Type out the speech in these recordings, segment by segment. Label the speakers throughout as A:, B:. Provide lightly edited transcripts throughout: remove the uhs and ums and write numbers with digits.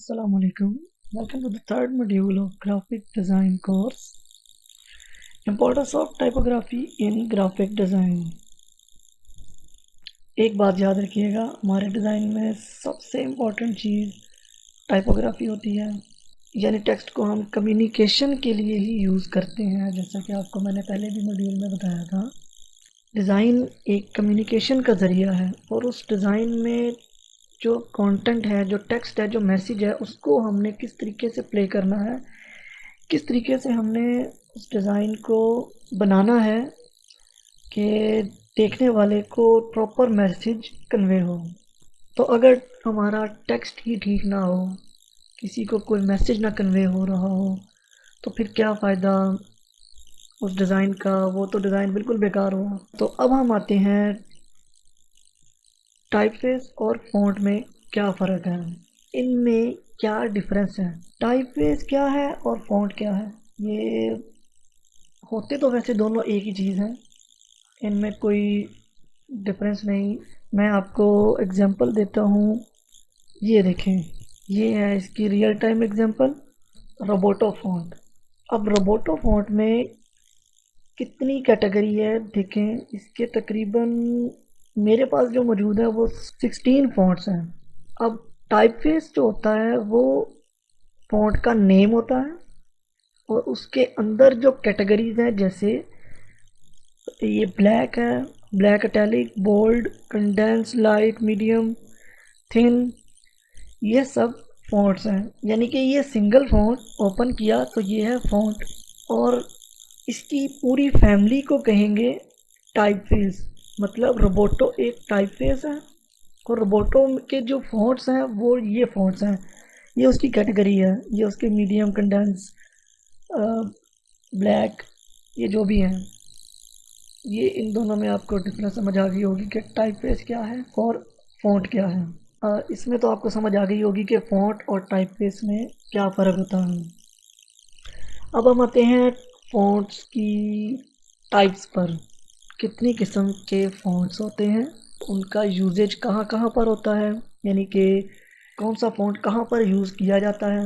A: Assalamu alaikum. Welcome to the third module of graphic design course. Importance of typography in graphic design. एक बात याद रखिएगा, हमारे design में सबसे इम्पोर्टेंट चीज़ टाइपोग्राफी होती है। यानी टेक्स्ट को हम कम्युनिकेशन के लिए ही यूज़ करते हैं, जैसा कि आपको मैंने पहले भी मॉड्यूल में बताया था। डिज़ाइन एक कम्युनिकेशन का ज़रिया है और उस डिज़ाइन में जो कंटेंट है, जो टेक्स्ट है, जो मैसेज है, उसको हमने किस तरीके से प्ले करना है, किस तरीके से हमने उस डिज़ाइन को बनाना है कि देखने वाले को प्रॉपर मैसेज कन्वे हो। तो अगर हमारा टेक्स्ट ही ठीक ना हो, किसी को कोई मैसेज ना कन्वे हो रहा हो, तो फिर क्या फ़ायदा उस डिज़ाइन का? वो तो डिज़ाइन बिल्कुल बेकार हुआ। तो अब हम आते हैं टाइपफेस और फ़ॉन्ट में क्या फ़र्क है, इनमें क्या डिफरेंस है, टाइपफेस क्या है और फ़ॉन्ट क्या है। ये होते तो वैसे दोनों एक ही चीज़ है, इनमें कोई डिफरेंस नहीं। मैं आपको एग्जांपल देता हूँ। ये देखें, ये है इसकी real time example, Roboto font. अब रोबोटो फ़ॉन्ट में कितनी कैटेगरी है देखें, इसके तकरीबन मेरे पास जो मौजूद है वो 16 फ़ॉन्ट्स हैं। अब टाइपफेस जो होता है वो फ़ॉन्ट का नेम होता है और उसके अंदर जो कैटेगरीज हैं, जैसे ये ब्लैक है, black italic, bold, condense, light, medium, thin, ये सब फ़ॉन्ट्स हैं। यानी कि ये सिंगल फ़ॉन्ट ओपन किया तो ये है फ़ॉन्ट, और इसकी पूरी फैमिली को कहेंगे टाइपफेस। मतलब रोबोटो एक टाइपफेस है और रोबोटो के जो फ़ॉन्ट्स हैं वो ये फ़ॉन्ट्स हैं, ये उसकी कैटेगरी है। ये उसके मीडियम, कंडेंस, ब्लैक, ये जो भी हैं, ये इन दोनों में आपको डिफरेंस समझ आ गई होगी कि टाइपफेस क्या है और फ़ॉन्ट क्या है। इसमें तो आपको समझ आ गई होगी कि फ़ॉन्ट और टाइपफेस में क्या फ़र्क होता है। अब हम आते हैं फ़ॉन्ट्स की टाइप्स पर। कितनी किस्म के फ़ॉन्ट्स होते हैं, उनका यूजेज कहाँ कहाँ पर होता है, यानी कि कौन सा फ़ॉन्ट कहाँ पर यूज़ किया जाता है,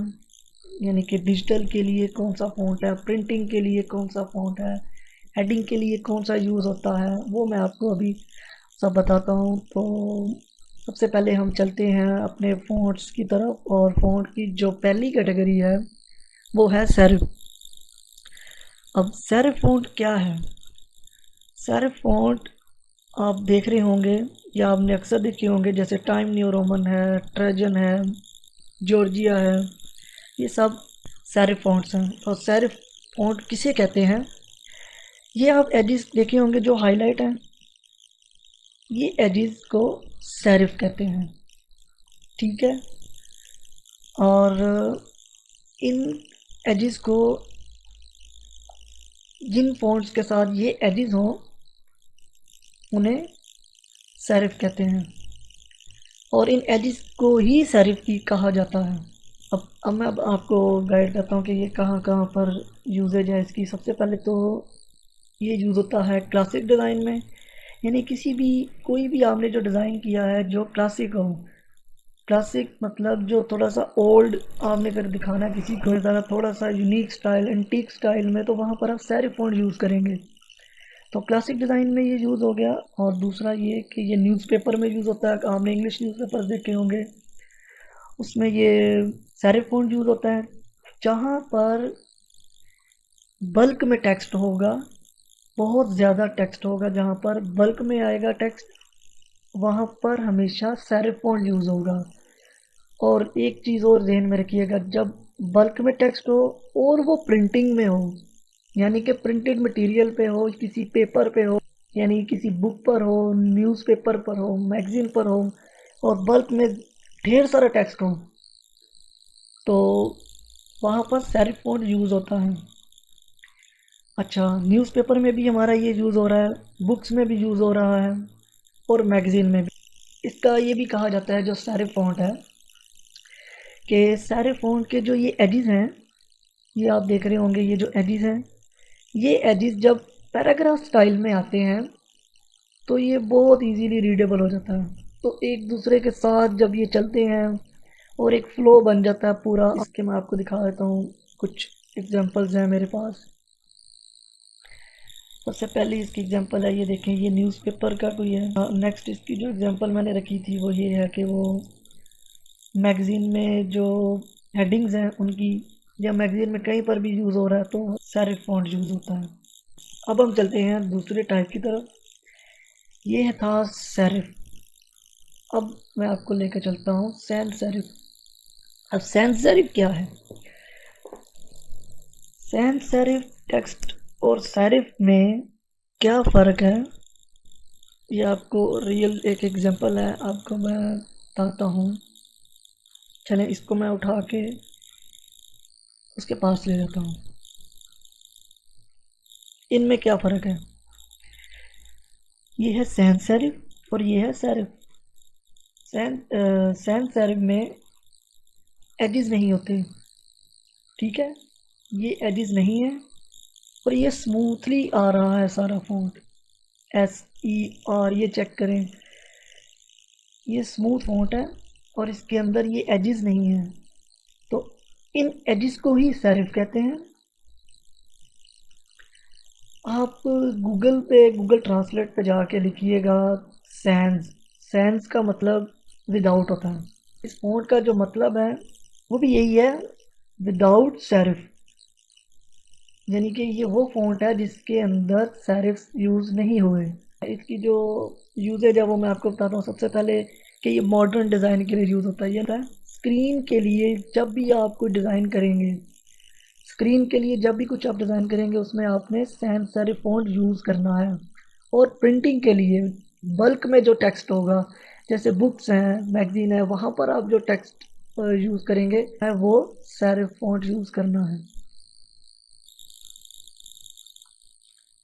A: यानी कि डिजिटल के लिए कौन सा फ़ॉन्ट है, प्रिंटिंग के लिए कौन सा फ़ॉन्ट है, हेडिंग के लिए कौन सा यूज़ होता है, वो मैं आपको अभी सब बताता हूँ। तो सबसे पहले हम चलते हैं अपने फ़ॉन्ट्स की तरफ, और फ़ॉन्ट की जो पहली कैटेगरी है वो है सेरिफ। अब सेरिफ फ़ॉन्ट क्या है? सेरिफ फ़ॉन्ट आप देख रहे होंगे या आपने अक्सर देखे होंगे, जैसे टाइम न्यू रोमन है, ट्रेजन है, जॉर्जिया है, ये सब सेरिफ फ़ॉन्ट्स हैं। और सेरिफ फ़ॉन्ट किसे कहते हैं? ये आप एजेस देखे होंगे जो हाईलाइट हैं, ये एजेस को सेरिफ कहते हैं, ठीक है। और इन एजेस को, जिन फ़ॉन्ट्स के साथ ये एजेस हों, उन्हें सेरिफ कहते हैं, और इन एजेस को ही सेरिफ की कहा जाता है। अब मैं आपको गाइड करता हूँ कि ये कहाँ कहाँ पर यूजेज है इसकी। सबसे पहले तो ये यूज़ होता है क्लासिक डिज़ाइन में, यानी किसी भी, कोई भी आपने जो डिज़ाइन किया है जो क्लासिक हो। क्लासिक मतलब जो थोड़ा सा ओल्ड आपने अगर दिखाना है किसी को, ज़रा थोड़ा सा यूनिक स्टाइल, एंटीक स्टाइल में, तो वहाँ पर आप सेरिफ फ़ॉन्ट यूज़ करेंगे। तो क्लासिक डिज़ाइन में ये यूज़ हो गया। और दूसरा ये कि ये न्यूज़पेपर में यूज़ होता है, आपने इंग्लिश न्यूज़पेपर देखे होंगे, उसमें ये सेरिफ फ़ॉन्ट यूज़ होता है। जहाँ पर बल्क में टेक्स्ट होगा, बहुत ज़्यादा टेक्स्ट होगा, जहाँ पर बल्क में आएगा टेक्स्ट, वहाँ पर हमेशा सेरिफ फ़ॉन्ट यूज़ होगा। और एक चीज़ और ध्यान में रखिएगा, जब बल्क में टेक्स्ट हो और वो प्रिंटिंग में हो, यानी कि प्रिंटेड मटेरियल पे हो, किसी पेपर पे हो, यानी किसी बुक पर हो, न्यूज़पेपर पर हो, मैगज़ीन पर हो, और बल्क में ढेर सारा टेक्स्ट हो, तो वहाँ पर सेरिफ फ़ॉन्ट यूज़ होता है। अच्छा, न्यूज़पेपर में भी हमारा ये यूज़ हो रहा है, बुक्स में भी यूज़ हो रहा है, और मैगज़ीन में भी। इसका ये भी कहा जाता है जो सेरिफ फ़ॉन्ट है, कि सेरिफ फ़ॉन्ट के जो ये एजेस हैं, ये आप देख रहे होंगे, ये जो एजेस हैं, ये एजेस जब पैराग्राफ स्टाइल में आते हैं तो ये बहुत इजीली रीडेबल हो जाता है। तो एक दूसरे के साथ जब ये चलते हैं और एक फ्लो बन जाता है पूरा। इसके मैं आपको दिखा देता हूँ, कुछ एग्जांपल्स हैं मेरे पास। सबसे पहले इसकी एग्जांपल है, ये देखें, ये न्यूज़पेपर का कोई है। नेक्स्ट इसकी जो एग्जांपल मैंने रखी थी वो ये है कि वो मैगज़ीन में जो हेडिंग्स हैं उनकी, या मैगज़ीन में कहीं पर भी यूज़ हो रहा है तो सेरिफ फॉन्ट यूज़ होता है। अब हम चलते हैं दूसरे टाइप की तरफ। ये था सेरिफ। अब मैं आपको लेकर चलता हूँ सैंस सेरिफ। अब सैंस सेरिफ क्या है? सैंस सेरिफ टेक्स्ट और सेरिफ में क्या फ़र्क है, ये आपको रियल एक एग्जांपल है, आपको मैं बताता हूँ। चलें, इसको मैं उठा के उसके पास ले जाता हूँ। इनमें क्या फ़र्क है? ये है सैंस सेरिफ और ये है सेरिफ। सैंस सेरिफ में एजेस नहीं होते, ठीक है, ये एजेस नहीं है और ये स्मूथली आ रहा है सारा फॉन्ट। SER, ये चेक करें, ये स्मूथ फॉन्ट है और इसके अंदर ये एजेस नहीं है। तो इन एजेस को ही सेरिफ कहते हैं। आप गूगल ट्रांसलेट पे जाके लिखिएगा सैंस। सैंस का मतलब विदाउट होता है। इस फॉन्ट का जो मतलब है वो भी यही है, विदाउट सेरिफ। यानी कि ये वो फॉन्ट है जिसके अंदर सेरिफ यूज़ नहीं हुए। इसकी जो यूजेज है वो मैं आपको बताता हूँ। सबसे पहले कि ये मॉडर्न डिज़ाइन के लिए यूज़ होता है। ये होता है स्क्रीन के लिए, जब भी आप कोई डिज़ाइन करेंगे, स्क्रीन के लिए जब भी कुछ आप डिज़ाइन करेंगे उसमें आपने सैंस सेरिफ फॉन्ट यूज़ करना है। और प्रिंटिंग के लिए बल्क में जो टेक्स्ट होगा, जैसे बुक्स हैं, मैगजीन है, वहाँ पर आप जो टेक्स्ट यूज़ करेंगे वो सेरिफ फॉन्ट यूज़ करना है।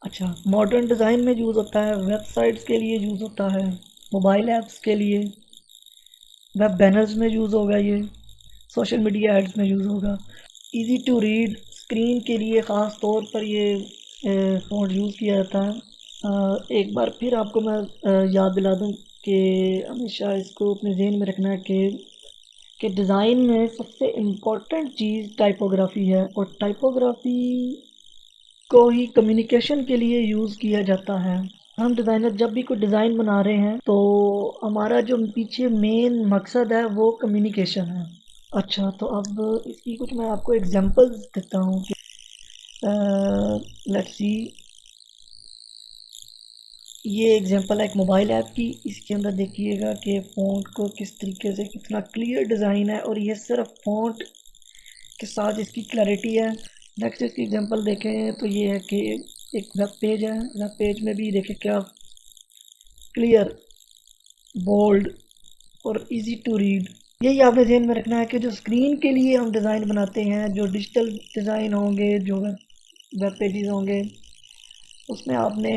A: अच्छा, मॉडर्न डिज़ाइन में यूज़ होता है, वेबसाइट्स के लिए यूज़ होता है, मोबाइल ऐप्स के लिए, वेब बैनर्स में यूज़ होगा, ये सोशल मीडिया एड्स में यूज़ होगा। इजी टू रीड, स्क्रीन के लिए ख़ास तौर पर ये फ़ॉन्ट यूज़ किया जाता है। एक बार फिर आपको मैं याद दिला दूँ कि हमेशा इसको अपने जहन में रखना है कि डिज़ाइन में सबसे इम्पोर्टेंट चीज़ टाइपोग्राफी है और टाइपोग्राफी को ही कम्युनिकेशन के लिए यूज़ किया जाता है। हम डिज़ाइनर जब भी कोई डिज़ाइन बना रहे हैं तो हमारा जो पीछे मेन मकसद है वो कम्युनिकेशन है। अच्छा, तो अब इसकी कुछ मैं आपको एग्जांपल्स देता हूँ कि लेट्स सी, ये एग्जांपल है एक मोबाइल ऐप की। इसके अंदर देखिएगा कि फ़ॉन्ट को किस तरीके से, कितना क्लियर डिज़ाइन है और ये सिर्फ फ़ॉन्ट के साथ इसकी क्लैरिटी है। नेक्स्ट इसकी एग्जांपल देखें तो ये है कि एक वेब पेज है, वेब पेज में भी देखें क्या क्लियर, बोल्ड और इजी टू रीड। यही आपने ध्यान में रखना है कि जो स्क्रीन के लिए हम डिज़ाइन बनाते हैं, जो डिजिटल डिज़ाइन होंगे, जो वेब पेजेस होंगे, उसमें आपने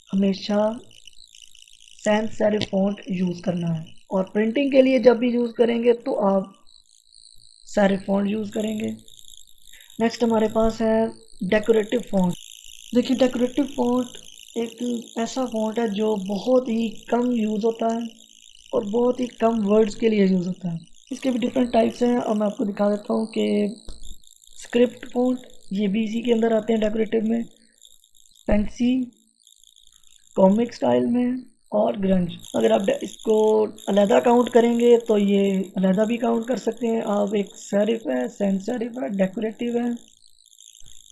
A: हमेशा सैंस सेरिफ फॉन्ट यूज़ करना है। और प्रिंटिंग के लिए जब भी यूज़ करेंगे तो आप सेरिफ फॉन्ट यूज़ करेंगे। नेक्स्ट हमारे पास है डेकोरेटिव फॉन्ट। देखिए, डेकोरेटिव फॉन्ट एक ऐसा फॉन्ट है जो बहुत ही कम यूज़ होता है और बहुत ही कम वर्ड्स के लिए यूज़ होता है। इसके भी डिफरेंट टाइप्स हैं और मैं आपको दिखा देता हूँ कि स्क्रिप्ट फॉन्ट, ये भी इसी के अंदर आते हैं डेकोरेटिव में, फैंसी, कॉमिक स्टाइल में और ग्रंज। अगर आप इसको अलहदा काउंट करेंगे तो ये अलहदा भी काउंट कर सकते हैं आप। एक सेरिफ है, सैंस सेरिफ है, डेकोरेटिव है,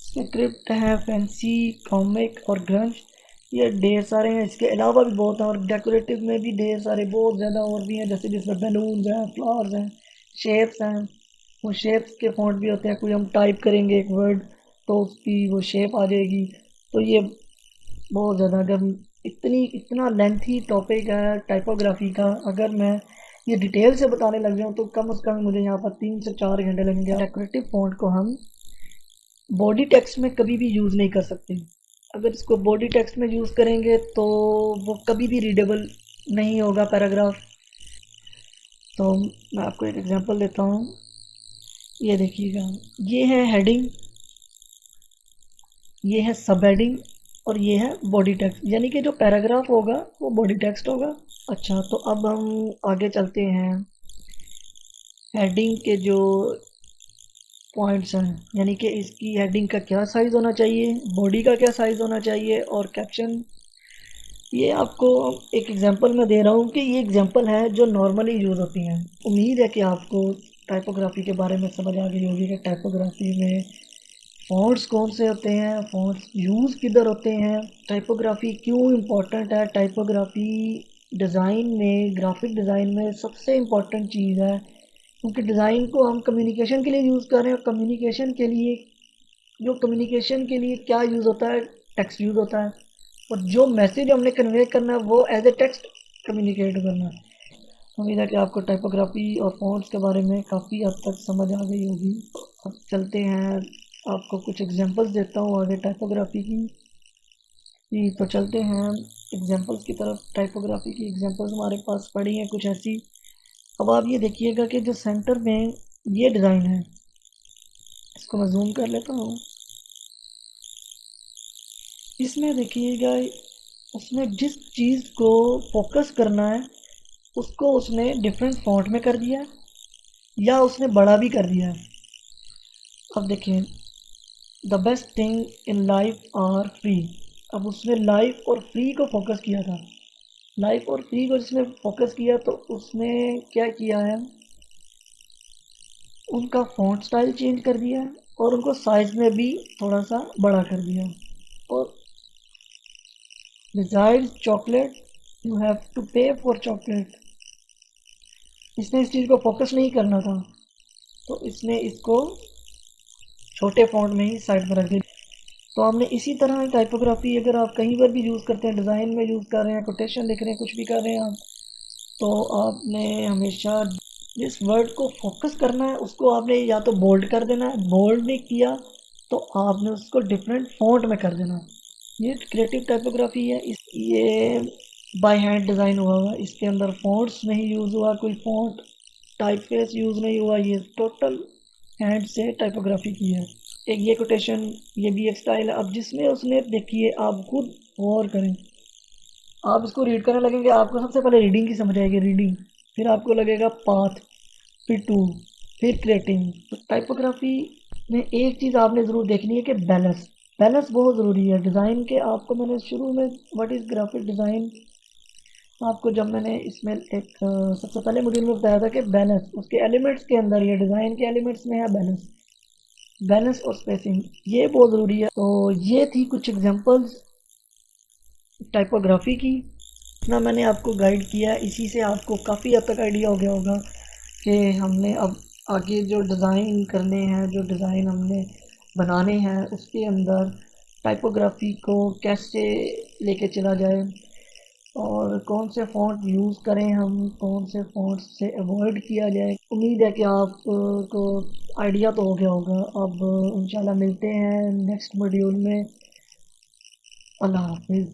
A: स्क्रिप्ट है, फैंसी, कॉमिक और ग्रंज, ये ढेर सारे हैं। इसके अलावा भी बहुत हैं और डेकोरेटिव में भी ढेर सारे, बहुत ज़्यादा और भी हैं, जैसे जिसमें बैलून्स हैं, फ्लावर्स हैं, शेप्स हैं। वो शेप्स के फॉन्ट भी होते हैं, कोई हम टाइप करेंगे एक वर्ड तो उसकी वो शेप आ जाएगी। तो ये बहुत ज़्यादा, अगर इतना लेंथी टॉपिक है टाइपोग्राफी का, अगर मैं ये डिटेल से बताने लग जाऊँ तो कम से कम मुझे यहाँ पर 3 से 4 घंटे लगेंगे। डेकोरेटिव फॉन्ट को हम बॉडी टेक्स्ट में कभी भी यूज़ नहीं कर सकते। अगर इसको बॉडी टेक्स्ट में यूज़ करेंगे तो वो कभी भी रीडेबल नहीं होगा पैराग्राफ। तो मैं आपको एक एग्जांपल देता हूँ, ये देखिएगा, ये है हेडिंग, ये है सब हेडिंग और ये है बॉडी टेक्स्ट, यानी कि जो पैराग्राफ होगा वो बॉडी टेक्स्ट होगा। अच्छा, तो अब हम आगे चलते हैं। हेडिंग के जो पॉइंट्स हैं, यानी कि इसकी हेडिंग का क्या साइज़ होना चाहिए, बॉडी का क्या साइज़ होना चाहिए, और कैप्शन। ये आपको एक एग्जांपल मैं दे रहा हूँ कि ये एग्जांपल है जो नॉर्मली यूज़ होती हैं। उम्मीद है कि आपको टाइपोग्राफी के बारे में समझ आ गई होगी कि टाइपोग्राफी में फ़ॉन्ट्स कौन से होते हैं, फ़ॉन्ट्स यूज़ किधर होते हैं, टाइपोग्राफी क्यों इम्पोर्टेंट है। टाइपोग्राफी डिज़ाइन में, ग्राफिक डिज़ाइन में सबसे इम्पोर्टेंट चीज़ है, क्योंकि डिज़ाइन को हम कम्युनिकेशन के लिए यूज़ कर रहे हैं, और कम्युनिकेशन के लिए क्या यूज़ होता है, टेक्स्ट यूज़ होता है, और जो मैसेज हमने कन्वे करना है वो एज ए टेक्स्ट कम्युनिकेट करना है। उम्मीद है कि आपको टाइपोग्राफी और फ़ॉन्ट्स के बारे में काफ़ी हद तक समझ आ गई होगी। अब चलते हैं, आपको कुछ एग्जांपल्स देता हूँ आगे टाइपोग्राफी की। जी, तो चलते हैं एग्जांपल्स की तरफ। टाइपोग्राफी की एग्जांपल्स हमारे पास पड़ी हैं कुछ ऐसी। अब आप ये देखिएगा कि जो सेंटर में ये डिज़ाइन है, इसको मैं जूम कर लेता हूँ। इसमें देखिएगा, उसने जिस चीज़ को फोकस करना है उसको उसने डिफरेंट फॉन्ट में कर दिया, या उसने बड़ा भी कर दिया। अब देखिए, the best thing in life are free. अब उसने लाइफ और फ्री को फोकस किया था। लाइफ और फ्री को जिसने फोकस किया तो उसने क्या किया है, उनका फॉन्ट स्टाइल चेंज कर दिया और उनको साइज में भी थोड़ा सा बड़ा कर दिया। और desired chocolate, you have to pay for chocolate. इसने इस चीज़ को फोकस नहीं करना था, तो इसने इसको छोटे फॉन्ट में ही साइड पर रख दिया। तो आपने इसी तरह टाइपोग्राफी अगर आप कहीं पर भी यूज़ करते हैं, डिज़ाइन में यूज़ कर रहे हैं, कोटेशन लिख रहे हैं, कुछ भी कर रहे हैं आप, तो आपने हमेशा जिस वर्ड को फोकस करना है उसको आपने या तो बोल्ड कर देना है, बोल्ड नहीं किया तो आपने उसको डिफरेंट फॉन्ट में कर देना। ये क्रिएटिव टाइपोग्राफी है। ये बाय हैंड डिज़ाइन हुआ हुआ, इसके अंदर फॉन्ट्स नहीं यूज़ हुआ, कोई फॉन्ट टाइपफेस यूज़ नहीं हुआ, ये टोटल हैंड से टाइपोग्राफी की है। एक ये कोटेशन, ये भी एक स्टाइल है। अब जिसमें उसने, देखिए आप खुद गौर करें, आप इसको रीड करने लगेंगे, आपको सबसे पहले रीडिंग की समझ आएगी, रीडिंग, फिर आपको लगेगा पाथ, फिर टू, फिर क्रिएटिंग। तो टाइपोग्राफी में एक चीज़ आपने ज़रूर देखनी है कि बैलेंस, बैलेंस बहुत ज़रूरी है डिज़ाइन के। आपको मैंने शुरू में व्हाट इज़ ग्राफिक डिज़ाइन, आपको जब मैंने इसमें एक सबसे पहले मॉड्यूल में बताया था कि बैलेंस उसके एलिमेंट्स के अंदर, ये डिज़ाइन के एलिमेंट्स में है बैलेंस, बैलेंस और स्पेसिंग, ये बहुत ज़रूरी है। तो ये थी कुछ एग्जांपल्स टाइपोग्राफी की। इतना मैंने आपको गाइड किया, इसी से आपको काफ़ी हद तक आइडिया हो गया होगा कि हमने अब आगे जो डिज़ाइन करने हैं, जो डिज़ाइन हमने बनाने हैं, उसके अंदर टाइपोग्राफी को कैसे लेके चला जाए, और कौन से फ़ॉन्ट यूज़ करें हम, कौन से फ़ॉन्ट से अवॉइड किया जाए। उम्मीद है कि आपको आइडिया तो हो गया होगा। अब इंशाल्लाह मिलते हैं नेक्स्ट मॉड्यूल में। अल्लाह हाफिज़।